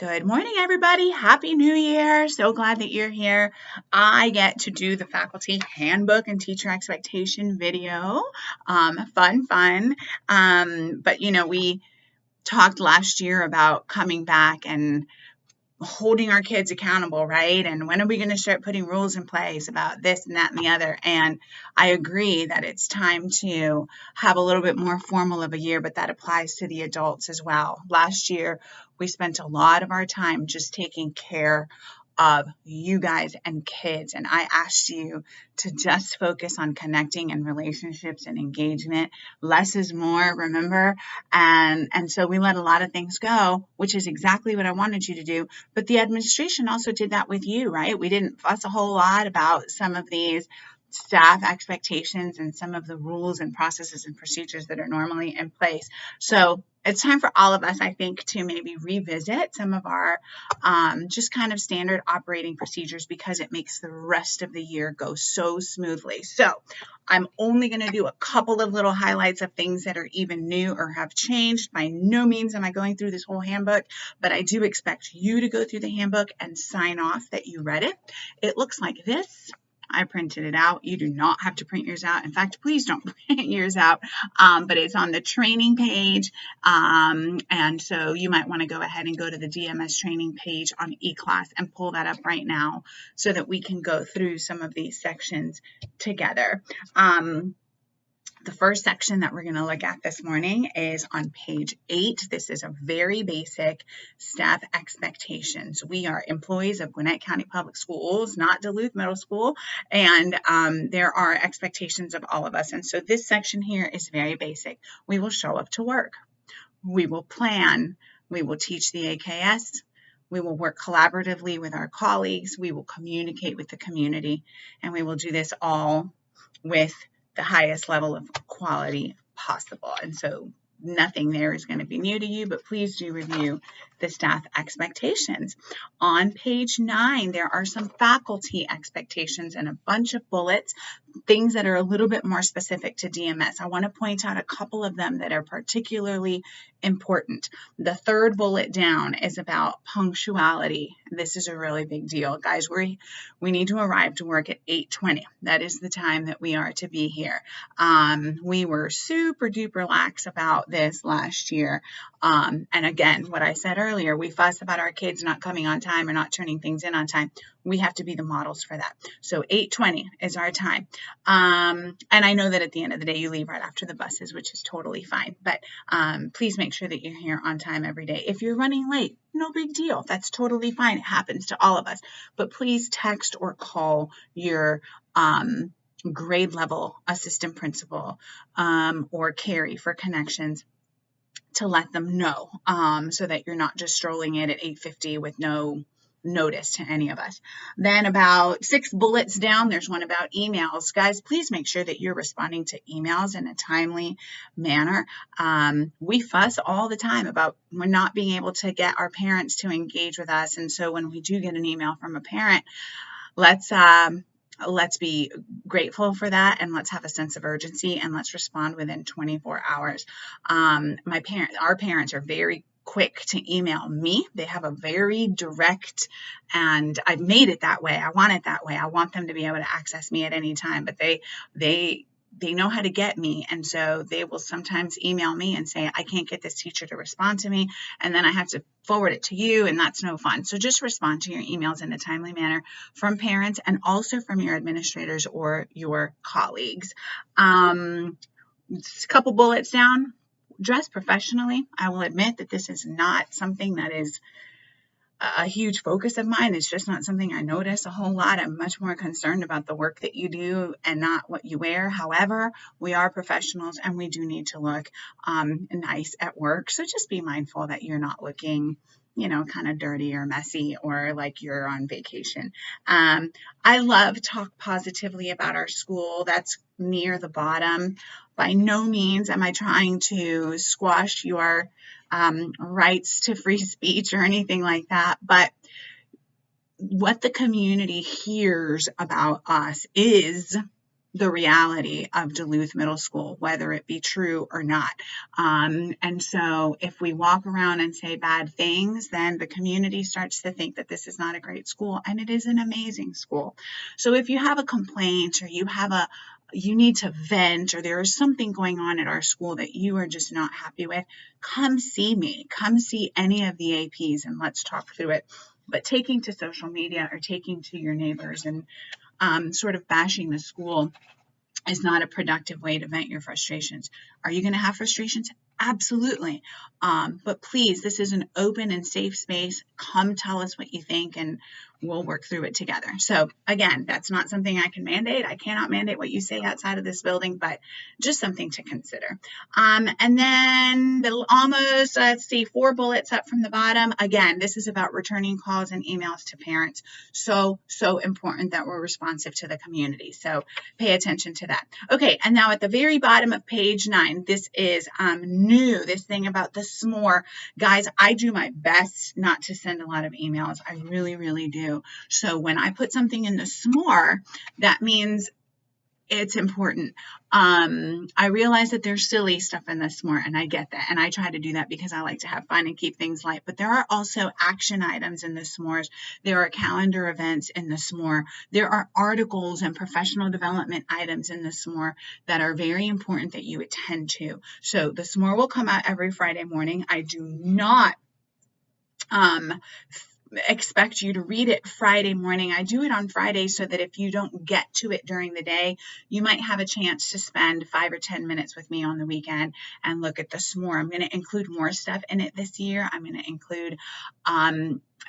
Good morning, everybody. Happy New Year. So glad that you're here. I get to do the faculty handbook and teacher expectation video. Fun. But we talked last year about coming back and holding our kids accountable, right? And when are we going to start putting rules in place about this and that and the other? And I agree that it's time to have a little bit more formal of a year, but that applies to the adults as well. Last year, we spent a lot of our time just taking care of you guys and kids. And I asked you to just focus on connecting and relationships and engagement. Less is more, remember? And so we let a lot of things go, which is exactly what I wanted you to do. But the administration also did that with you, right? We didn't fuss a whole lot about some of these staff expectations and some of the rules and processes and procedures that are normally in place. So it's time for all of us, I think, to maybe revisit some of our just kind of standard operating procedures because it makes the rest of the year go so smoothly. So I'm only going to do a couple of little highlights of things that are even new or have changed. By no means am I going through this whole handbook, but I do expect you to go through the handbook and sign off that you read it. It looks like this. I printed it out. You do not have to print yours out. In fact, please don't print yours out, but it's on the training page. And so you might want to go ahead and go to the DMS training page on eClass and pull that up right now so that we can go through some of these sections together. The first section that we're going to look at this morning is on page 8. This is a very basic staff expectations. We are employees of Gwinnett County Public Schools, not Duluth Middle School, and there are expectations of all of us. And so this section here is very basic. We will show up to work. We will plan. We will teach the AKS. We will work collaboratively with our colleagues. We will communicate with the community, and we will do this all with the highest level of quality possible. And so nothing there is going to be new to you, but please do review the staff expectations. On page 9, there are some faculty expectations and a bunch of bullets, things that are a little bit more specific to DMS. I want to point out a couple of them that are particularly important. The third bullet down is about punctuality. This is a really big deal. Guys, we need to arrive to work at 8:20. That is the time that we are to be here. We were super duper lax about this last year. And again, what I said earlier, we fuss about our kids not coming on time or not turning things in on time. We have to be the models for that. So 8:20 is our time. And I know that at the end of the day, you leave right after the buses, which is totally fine. But please make sure that you're here on time every day. If you're running late, no big deal. That's totally fine. It happens to all of us. But please text or call your grade level assistant principal or Carrie for connections to let them know so that you're not just strolling in at 8:50 with no notice to any of us. Then about 6 bullets down, there's one about emails. Guys, please make sure that you're responding to emails in a timely manner. We fuss all the time about we're not being able to get our parents to engage with us. And so when we do get an email from a parent, let's be grateful for that, and let's have a sense of urgency, and let's respond within 24 hours. Our parents are very quick to email me. They have a very direct, and I've made it that way. I want it that way. I want them to be able to access me at any time, but they know how to get me. And so they will sometimes email me and say, I can't get this teacher to respond to me. And then I have to forward it to you, and that's no fun. So just respond to your emails in a timely manner from parents and also from your administrators or your colleagues. A couple bullets down. Dress professionally. I will admit that this is not something that is a huge focus of mine. It's just not something I notice a whole lot. I'm much more concerned about the work that you do and not what you wear. However, we are professionals and we do need to look nice at work. So just be mindful that you're not looking kind of dirty or messy or like you're on vacation. I love talk positively about our school. That's near the bottom. By no means am I trying to squash your rights to free speech or anything like that. But what the community hears about us is the reality of Duluth Middle School, whether it be true or not. And so if we walk around and say bad things, then the community starts to think that this is not a great school, and it is an amazing school. So if you have a complaint, or you need to vent, or there is something going on at our school that you are just not happy with, come see me. Come see any of the APs and let's talk through it. But taking to social media or taking to your neighbors and sort of bashing the school is not a productive way to vent your frustrations. Are you going to have frustrations? Absolutely. But please, this is an open and safe space. Come tell us what you think and we'll work through it together. So again, that's not something I can mandate. I cannot mandate what you say outside of this building, but just something to consider. And then let's see, 4 bullets up from the bottom. Again, this is about returning calls and emails to parents. So important that we're responsive to the community. So pay attention to that. Okay, and now at the very bottom of page 9, this is new, this thing about the s'more. Guys, I do my best not to send a lot of emails. I really, really do. So when I put something in the s'more, that means it's important. I realize that there's silly stuff in the s'more, and I get that. And I try to do that because I like to have fun and keep things light. But there are also action items in the s'mores. There are calendar events in the s'more. There are articles and professional development items in the s'more that are very important that you attend to. So the s'more will come out every Friday morning. I do not expect you to read it Friday morning. I do it on Friday so that if you don't get to it during the day, you might have a chance to spend 5 or 10 minutes with me on the weekend and look at the s'more. I'm going to include more stuff in it this year. I'm going to include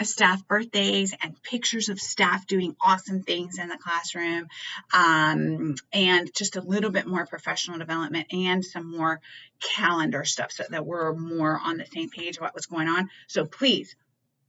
staff birthdays and pictures of staff doing awesome things in the classroom, and just a little bit more professional development and some more calendar stuff so that we're more on the same page of what was going on. So please,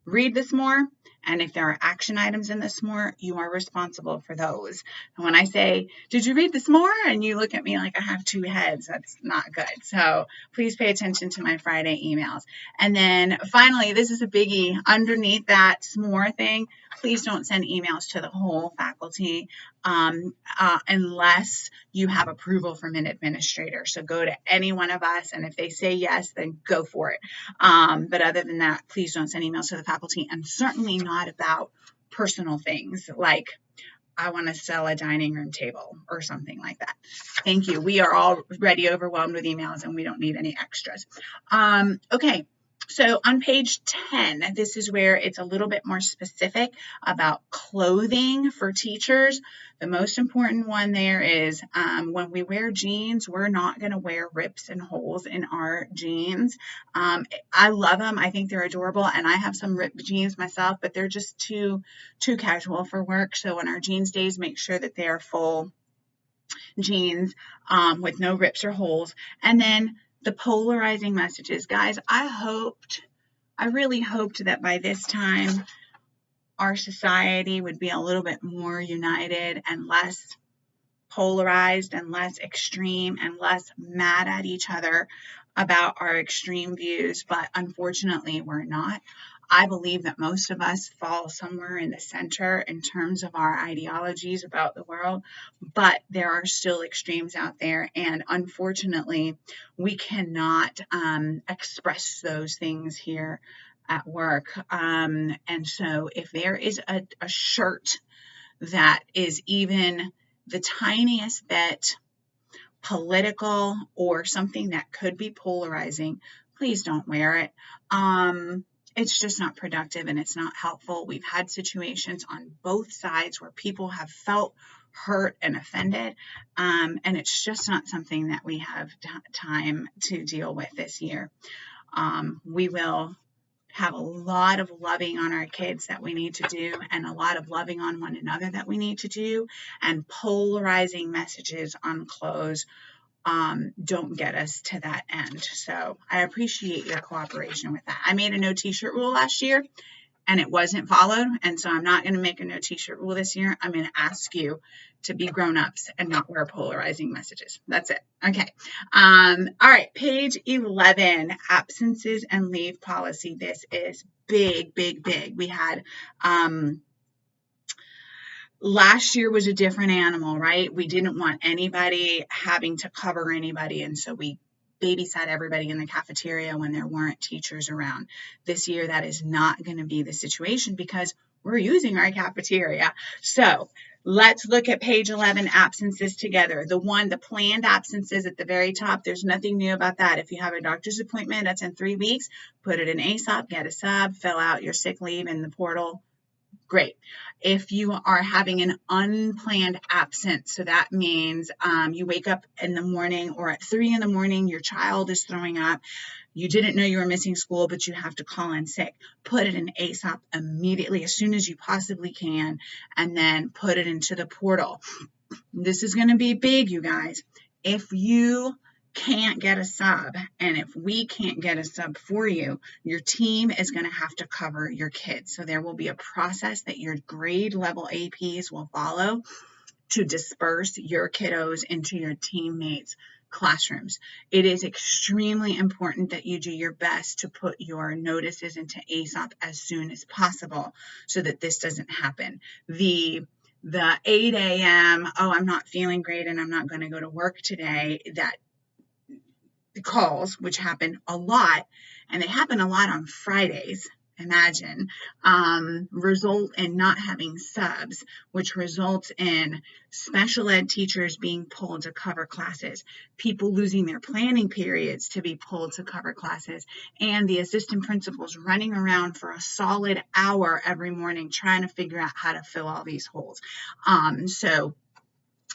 read this more, and if there are action items in this more, you are responsible for those. And when I say, did you read this more? And you look at me like I have 2 heads, that's not good. So please pay attention to my Friday emails. And then finally, this is a biggie. Underneath that s'more thing, please don't send emails to the whole faculty unless you have approval from an administrator. So go to any one of us, and if they say yes, then go for it. But other than that, please don't send emails to the faculty, and certainly not about personal things like I want to sell a dining room table or something like that. Thank you. We are already overwhelmed with emails and we don't need any extras. Okay. So on page 10, this is where it's a little bit more specific about clothing for teachers. The most important one there is when we wear jeans, we're not going to wear rips and holes in our jeans. I love them. I think they're adorable, and I have some ripped jeans myself, but they're just too casual for work. So on our jeans days, make sure that they are full jeans with no rips or holes. And then the polarizing messages. Guys, I really hoped that by this time our society would be a little bit more united and less polarized and less extreme and less mad at each other about our extreme views, but unfortunately we're not. I believe that most of us fall somewhere in the center in terms of our ideologies about the world, but there are still extremes out there, and unfortunately we cannot express those things here at work. And so if there is a shirt that is even the tiniest bit political or something that could be polarizing, please don't wear it. It's just not productive and it's not helpful. We've had situations on both sides where people have felt hurt and offended, and it's just not something that we have time to deal with this year. We will have a lot of loving on our kids that we need to do, and a lot of loving on one another that we need to do, and polarizing messages on clothes don't get us to that end. So I appreciate your cooperation with that. I made a no t-shirt rule last year and it wasn't followed, and so I'm not going to make a no t-shirt rule this year. I'm going to ask you to be grown-ups and not wear polarizing messages. That's it. Okay. All right, page 11, absences and leave policy. This is big, big, big. We had last year was a different animal, right? We didn't want anybody having to cover anybody, and so we babysat everybody in the cafeteria when there weren't teachers around. This year, that is not going to be the situation because we're using our cafeteria. So let's look at page 11, absences together. The planned absences at the very top, there's nothing new about that. If you have a doctor's appointment that's in 3 weeks, put it in ASOP, get a sub, fill out your sick leave in the portal. Great. If you are having an unplanned absence, so that means you wake up in the morning or at 3 in the morning, your child is throwing up, you didn't know you were missing school, but you have to call in sick, put it in ASOP immediately as soon as you possibly can, and then put it into the portal. This is going to be big, you guys. If you can't get a sub, and if we can't get a sub for you, your team is going to have to cover your kids. So there will be a process that your grade level APs will follow to disperse your kiddos into your teammates' classrooms. It is extremely important that you do your best to put your notices into ASOP as soon as possible so that this doesn't happen. The 8 a.m., oh, I'm not feeling great and I'm not going to go to work today, that calls, which happen a lot, and they happen a lot on Fridays, imagine, result in not having subs, which results in special ed teachers being pulled to cover classes, people losing their planning periods to be pulled to cover classes, and the assistant principals running around for a solid hour every morning trying to figure out how to fill all these holes. So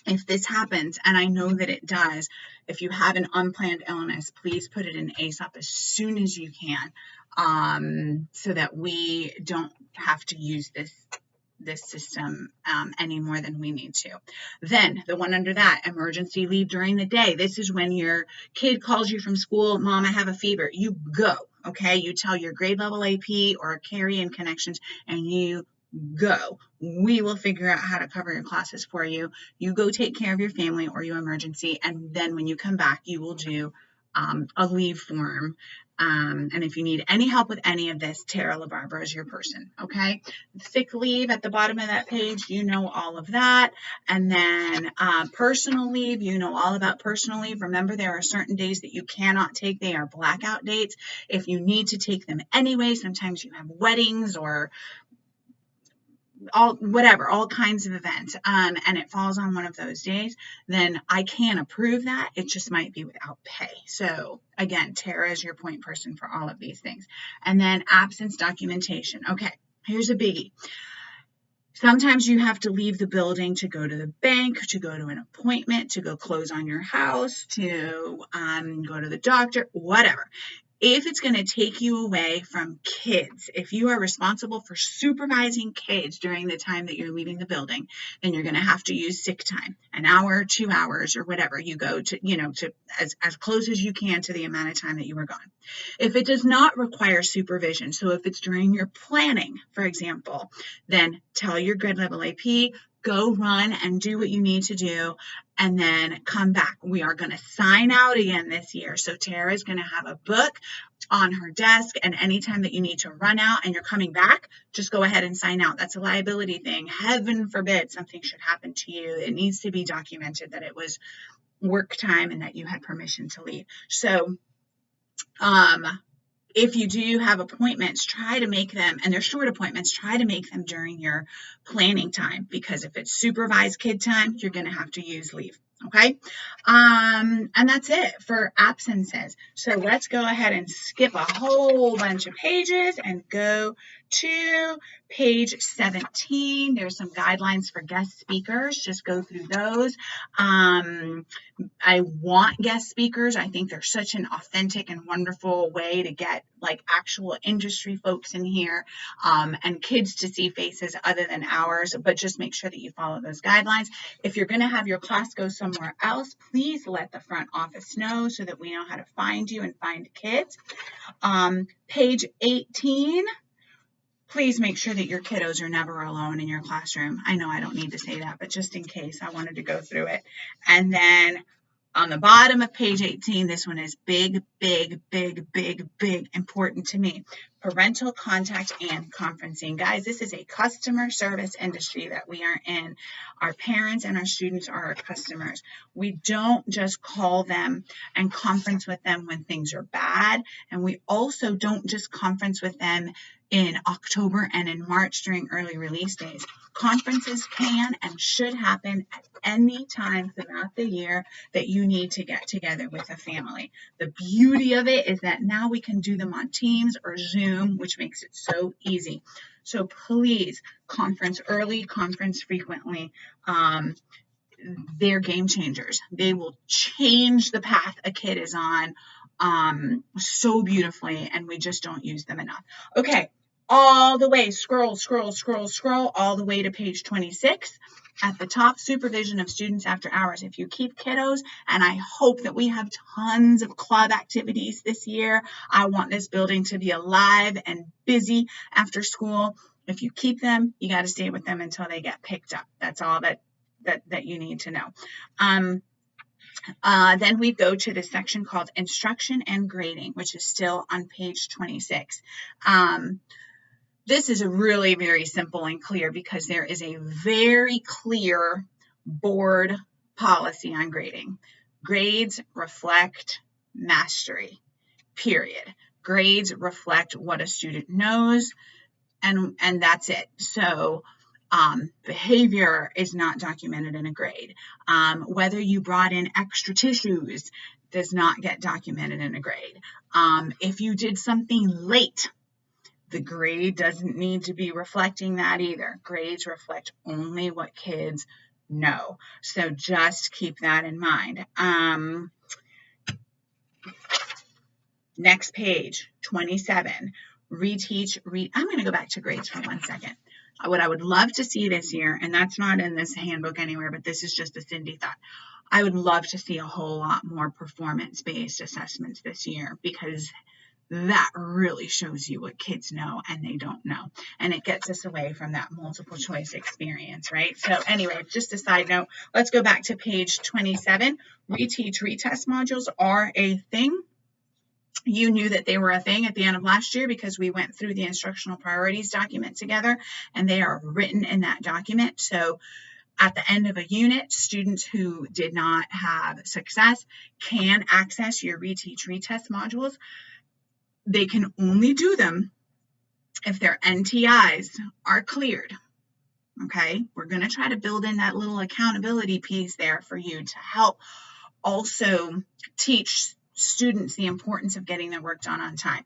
if this happens, and I know that it does, if you have an unplanned illness, please put it in ASOP as soon as you can, so that we don't have to use this system any more than we need to. Then the one under that, emergency leave during the day. This is when your kid calls you from school, Mom, I have a fever. You go, okay? You tell your grade level AP or Carry in Connections, and you go. We will figure out how to cover your classes for you. You go take care of your family or your emergency, and then when you come back, you will do a leave form. And if you need any help with any of this, Tara LaBarbera is your person, okay? Sick leave at the bottom of that page, you know all of that. And then personal leave, you know all about personal leave. Remember, there are certain days that you cannot take. They are blackout dates. If you need to take them anyway, sometimes you have weddings or all kinds of events, and it falls on one of those days, then I can approve that. It just might be without pay. So again, Tara is your point person for all of these things. And then absence documentation. Okay, here's a biggie. Sometimes you have to leave the building to go to the bank, to go to an appointment, to go close on your house, to go to the doctor, whatever. If it's going to take you away from kids, if you are responsible for supervising kids during the time that you're leaving the building, then you're going to have to use sick time, an hour, 2 hours, or whatever. You go to, to as close as you can to the amount of time that you were gone. If it does not require supervision, so if it's during your planning, for example, then tell your grade level AP, go run and do what you need to do, and then come back. We are going to sign out again this year. So Tara is going to have a book on her desk, and anytime that you need to run out and you're coming back, just go ahead and sign out. That's a liability thing. Heaven forbid something should happen to you. It needs to be documented that it was work time and that you had permission to leave. So, if you do have appointments, try to make them, and they're short appointments, try to make them during your planning time, because if it's supervised kid time, you're going to have to use leave. Okay. And that's it for absences. So let's go ahead and skip a whole bunch of pages and go to page 17. There's some guidelines for guest speakers. Just go through those. I want guest speakers. I think they're such an authentic and wonderful way to get like actual industry folks in here, and kids to see faces other than ours, but just make sure that you follow those guidelines. If you're going to have your class go somewhere else, please let the front office know so that we know how to find you and find kids. Page 18. Please make sure that your kiddos are never alone in your classroom. I know I don't need to say that, but just in case, I wanted to go through it. And then On the bottom of page 18, this one is big, important to me. Parental contact and conferencing. Guys, this is a customer service industry that we are in. Our parents and our students are our customers. We don't just call them and conference with them when things are bad. And we also don't just conference with them in October and in March during early release days. Conferences can and should happen at any time throughout the year that you need to get together with a family. The beauty of it is that now we can do them on Teams or Zoom, which makes it so easy. So please conference early, conference frequently. They're game changers. They will change the path a kid is on so beautifully, and we just don't use them enough. Okay, all the way, scroll all the way to page 26. At the top, supervision of students after hours. If you keep kiddos, and I hope that we have tons of club activities this year. I want this building to be alive and busy after school. If you keep them, you got to stay with them until they get picked up. That's all that you need to know. Then we go to the section called instruction and grading, which is still on page 26. This is really very simple and clear because there is a very clear board policy on grading. Grades reflect mastery, period. Grades reflect what a student knows, and that's it. So behavior is not documented in a grade. Whether you brought in extra tissues does not get documented in a grade. If you did something late, the grade doesn't need to be reflecting that either. Grades reflect only what kids know. So just keep that in mind. Next page, 27. Reteach. I'm going to go back to grades for 1 second. What I would love to see this year, and that's not in this handbook anywhere, but this is just a Cindy thought. I would love to see a whole lot more performance-based assessments this year, because that really shows you what kids know and they don't know. And it gets us away from that multiple choice experience, right? So anyway, just a side note, let's go back to page 27. Reteach, retest modules are a thing. You knew that they were a thing at the end of last year because we went through the instructional priorities document together, and they are written in that document. So at the end of a unit, students who did not have success can access your reteach, retest modules. They can only do them if their NTIs are cleared. Okay, we're going to try to build in that little accountability piece there for you to help also teach students the importance of getting their work done on time.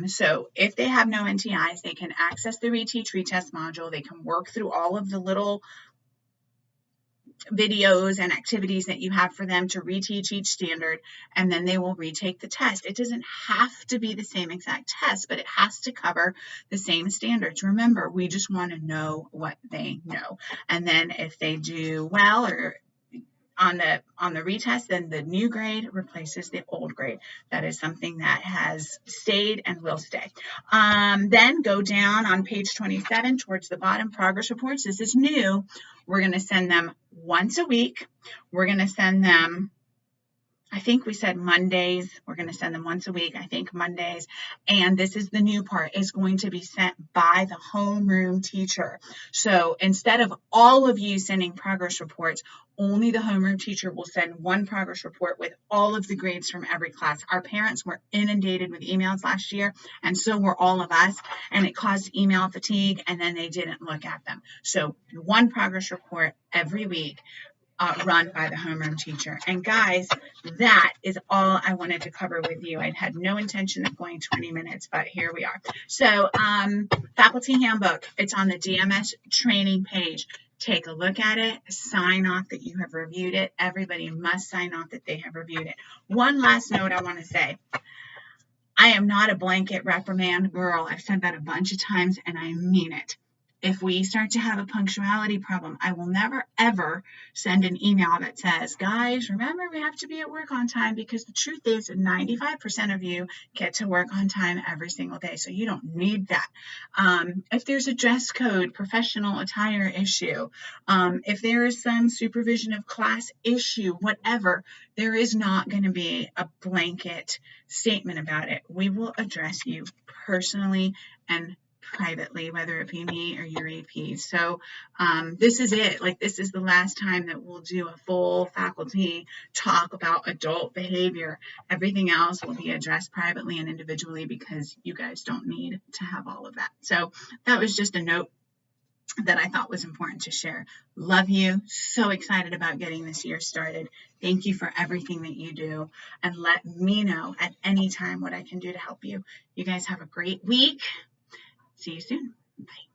So if they have no NTIs, they can access the reteach, retest module. They can work through all of the little videos and activities that you have for them to reteach each standard, and then they will retake the test. It doesn't have to be the same exact test, but it has to cover the same standards. Remember, we just want to know what they know. And then if they do well or on the retest, then the new grade replaces the old grade. That is something that has stayed and will stay. Then go down on page 27 towards the bottom, progress reports. This is new. We're going to send them once a week. We're going to send them, I think we said Mondays. We're going to send them once a week, I think Mondays. And this is the new part, is going to be sent by the homeroom teacher. So instead of all of you sending progress reports, only the homeroom teacher will send one progress report with all of the grades from every class. Our parents were inundated with emails last year, and so were all of us, and it caused email fatigue, and then they didn't look at them. So one progress report every week, run by the homeroom teacher. And guys, that is all I wanted to cover with you. I had no intention of going 20 minutes, but here we are. So faculty handbook, it's on the DMS training page. Take a look at it, sign off that you have reviewed it. Everybody must sign off that they have reviewed it. One last note I want to say. I am not a blanket reprimand girl. I've said that a bunch of times, and I mean it. If we start to have a punctuality problem, I will never, ever send an email that says, guys, remember we have to be at work on time, because the truth is 95% of you get to work on time every single day. So you don't need that. If there's a dress code, professional attire issue, if there is some supervision of class issue, whatever, there is not going to be a blanket statement about it. We will address you personally and privately, whether it be me or your AP. So this is it. Like, this is the last time that we'll do a full faculty talk about adult behavior. Everything else will be addressed privately and individually, because you guys don't need to have all of that. So that was just a note that I thought was important to share. Love you. So excited about getting this year started. Thank you for everything that you do. And let me know at any time what I can do to help you. You guys have a great week. See you soon. Bye.